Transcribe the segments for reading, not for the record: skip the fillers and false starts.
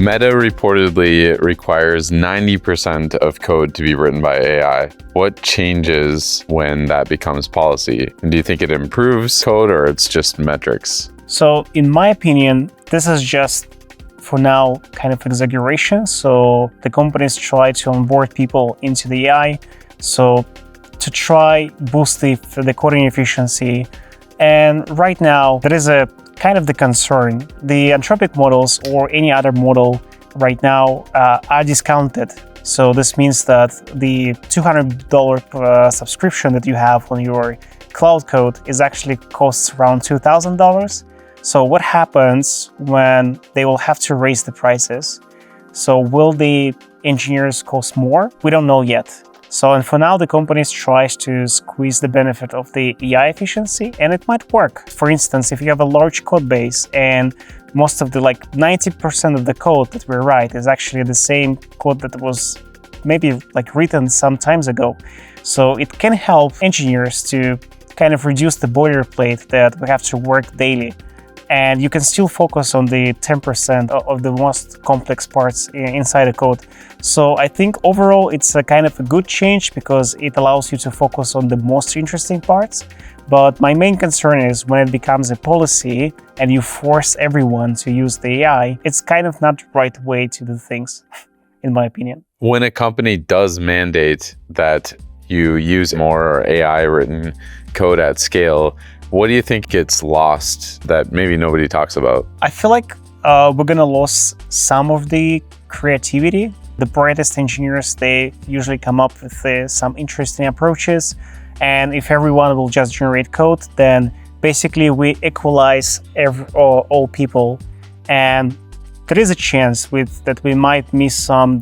Meta reportedly requires 90% of code to be written by AI. What changes when that becomes policy? And do you think it improves code or it's just metrics? So in my opinion, this is just for now kind of exaggeration. So the companies try to onboard people into the AI. So to try boost the coding efficiency. And right now there is a kind of the concern. The Anthropic models or any other model right now are discounted. So this means that the $200 subscription that you have on your cloud code is actually costs around $2,000. So what happens when they will have to raise the prices? So will the engineers cost more? We don't know yet. So, and for now, the companies try to squeeze the benefit of the AI efficiency, and it might work. For instance, if you have a large code base and most of the 90% of the code that we write is actually the same code that was maybe written some times ago. So it can help engineers to kind of reduce the boilerplate that we have to work daily. And you can still focus on the 10% of the most complex parts inside the code. So I think overall it's a kind of a good change because it allows you to focus on the most interesting parts. But my main concern is when it becomes a policy and you force everyone to use the AI, it's kind of not the right way to do things, in my opinion. When a company does mandate that you use more AI written code at scale, what do you think gets lost that maybe nobody talks about? I feel like we're gonna lose some of the creativity. The brightest engineers, they usually come up with some interesting approaches. And if everyone will just generate code, then basically we equalize all people. And there is a chance that we might miss some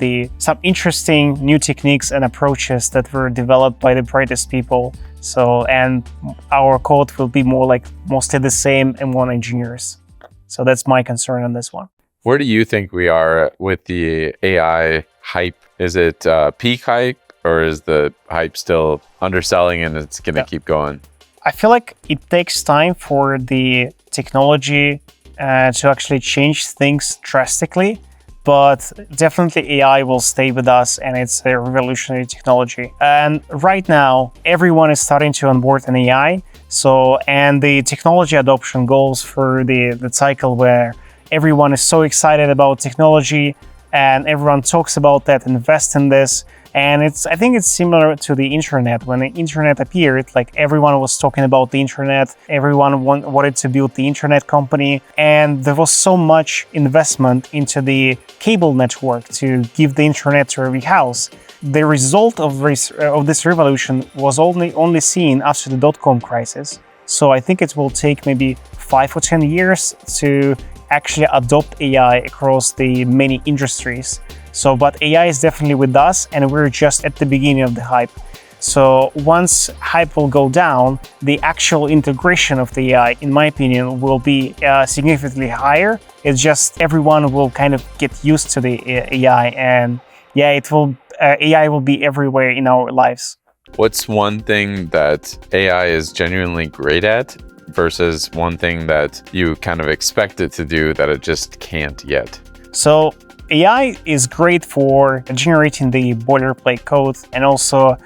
interesting new techniques and approaches that were developed by the brightest people. So, and our code will be more mostly the same M1 engineers. So that's my concern on this one. Where do you think we are with the AI hype? Is it peak hype or is the hype still underselling and it's going to keep going? I feel like it takes time for the technology to actually change things drastically. But definitely AI will stay with us and it's a revolutionary technology. And right now, everyone is starting to onboard an AI. So, and the technology adoption goes for the cycle where everyone is so excited about technology and everyone talks about that, invest in this. And I think it's similar to the internet. When the internet appeared, everyone was talking about the internet, everyone wanted to build the internet company, and there was so much investment into the cable network to give the internet to every house. The result of this revolution was only seen after the dot-com crisis. So I think it will take maybe 5 or 10 years to actually adopt AI across the many industries. So, but AI is definitely with us and we're just at the beginning of the hype. So once hype will go down, the actual integration of the AI, in my opinion, will be significantly higher. It's just everyone will kind of get used to the AI and AI will be everywhere in our lives. What's one thing that AI is genuinely great at versus one thing that you kind of expect it to do that it just can't yet? So AI is great for generating the boilerplate code and also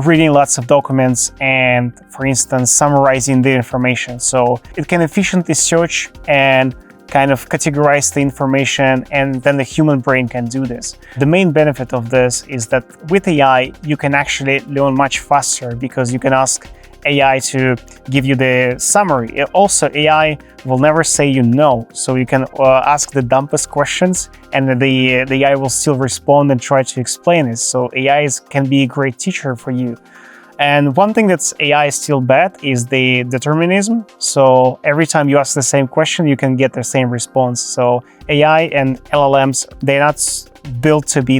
reading lots of documents and, for instance, summarizing the information. So it can efficiently search and kind of categorize the information, and then the human brain can do this. The main benefit of this is that with AI, you can actually learn much faster because you can ask AI to give you the summary. Also, AI will never say no, so you can ask the dumbest questions and the AI will still respond and try to explain it. So AI can be a great teacher for you. And one thing that's AI is still bad is the determinism. So every time you ask the same question, you can get the same response. So AI and LLMs, they're not built to be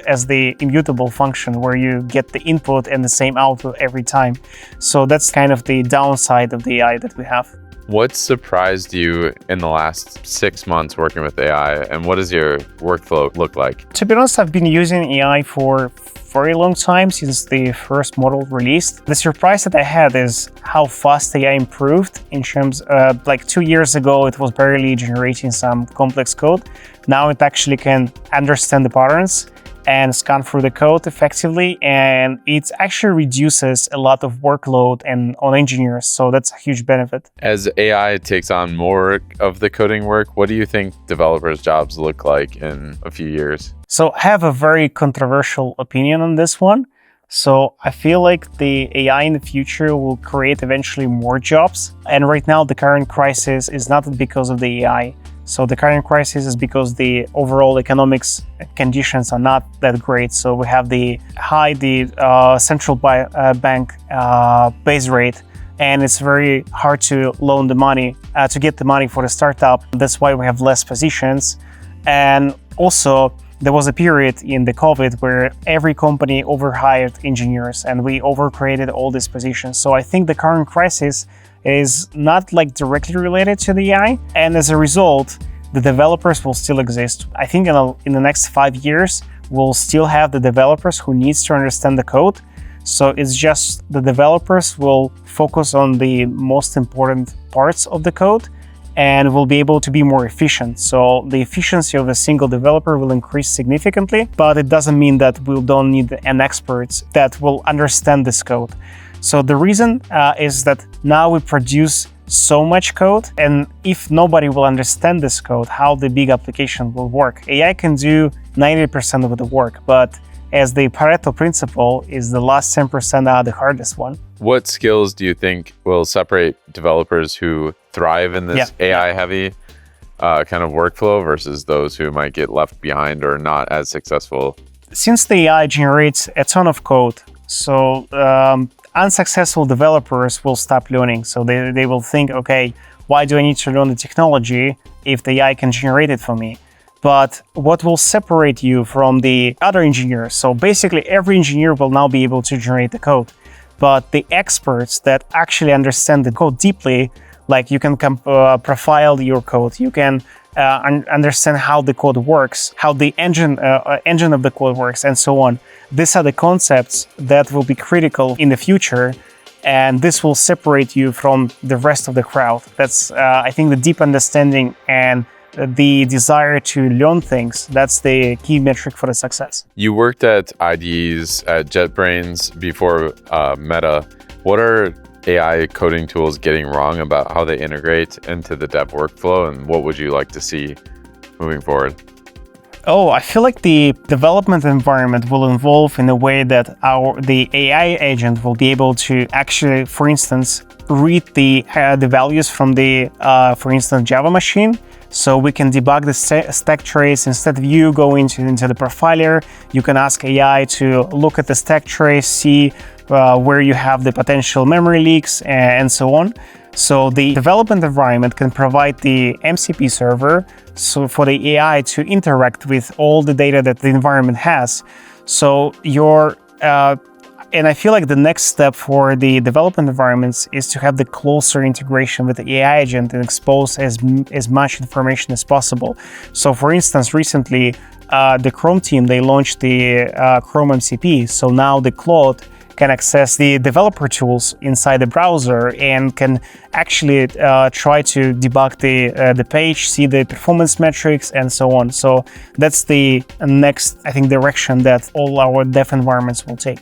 as the immutable function where you get the input and the same output every time. So that's kind of the downside of the AI that we have. What surprised you in the last 6 months working with AI, and what does your workflow look like? To be honest, I've been using AI for a very long time, since the first model released. The surprise that I had is how fast AI improved in terms of, like 2 years ago, it was barely generating some complex code. Now it actually can understand the patterns and scan through the code effectively, and it actually reduces a lot of workload and on engineers, so that's a huge benefit. As AI takes on more of the coding work, what do you think developers' jobs look like in a few years? So I have a very controversial opinion on this one. So I feel like the AI in the future will create eventually more jobs, and right now the current crisis is not because of the AI. So the current crisis is because the overall economics conditions are not that great. So we have the central bank base rate, and it's very hard to loan the money, to get the money for the startup. That's why we have less positions. And also, there was a period in the COVID where every company overhired engineers, and we overcreated all these positions. So I think the current crisis is not like directly related to the AI, and as a result, the developers will still exist. I think in the next 5 years, we'll still have the developers who needs to understand the code. So it's just the developers will focus on the most important parts of the code and will be able to be more efficient. So the efficiency of a single developer will increase significantly, but it doesn't mean that we don't need an expert that will understand this code. So the reason is that now we produce so much code, and if nobody will understand this code, how the big application will work. AI can do 90% of the work, but as the Pareto principle is the last 10% are the hardest one. What skills do you think will separate developers who thrive in this AI-heavy kind of workflow versus those who might get left behind or not as successful? Since the AI generates a ton of code, so unsuccessful developers will stop learning. So they will think, okay, why do I need to learn the technology if the AI can generate it for me? But what will separate you from the other engineers? So basically every engineer will now be able to generate the code, but the experts that actually understand the code deeply, like you can profile your code, you can understand how the code works, how the engine of the code works, and so on. These are the concepts that will be critical in the future, and this will separate you from the rest of the crowd. That's, I think, the deep understanding and the desire to learn things. That's the key metric for the success. You worked at IDEs at JetBrains before Meta. What are AI coding tools getting wrong about how they integrate into the dev workflow, and what would you like to see moving forward? Oh, I feel like the development environment will evolve in a way that the AI agent will be able to actually, for instance, read the values from the, for instance, Java machine. So we can debug the stack trace. Instead of you going into the profiler, you can ask AI to look at the stack trace, see where you have the potential memory leaks, and so on. So the development environment can provide the MCP server for the AI to interact with all the data that the environment has. So and I feel like the next step for the development environments is to have the closer integration with the AI agent and expose as much information as possible. So for instance, recently, the Chrome team, they launched the Chrome MCP. So now the Claude can access the developer tools inside the browser and can actually try to debug the page, see the performance metrics, and so on. So that's the next, I think, direction that all our dev environments will take.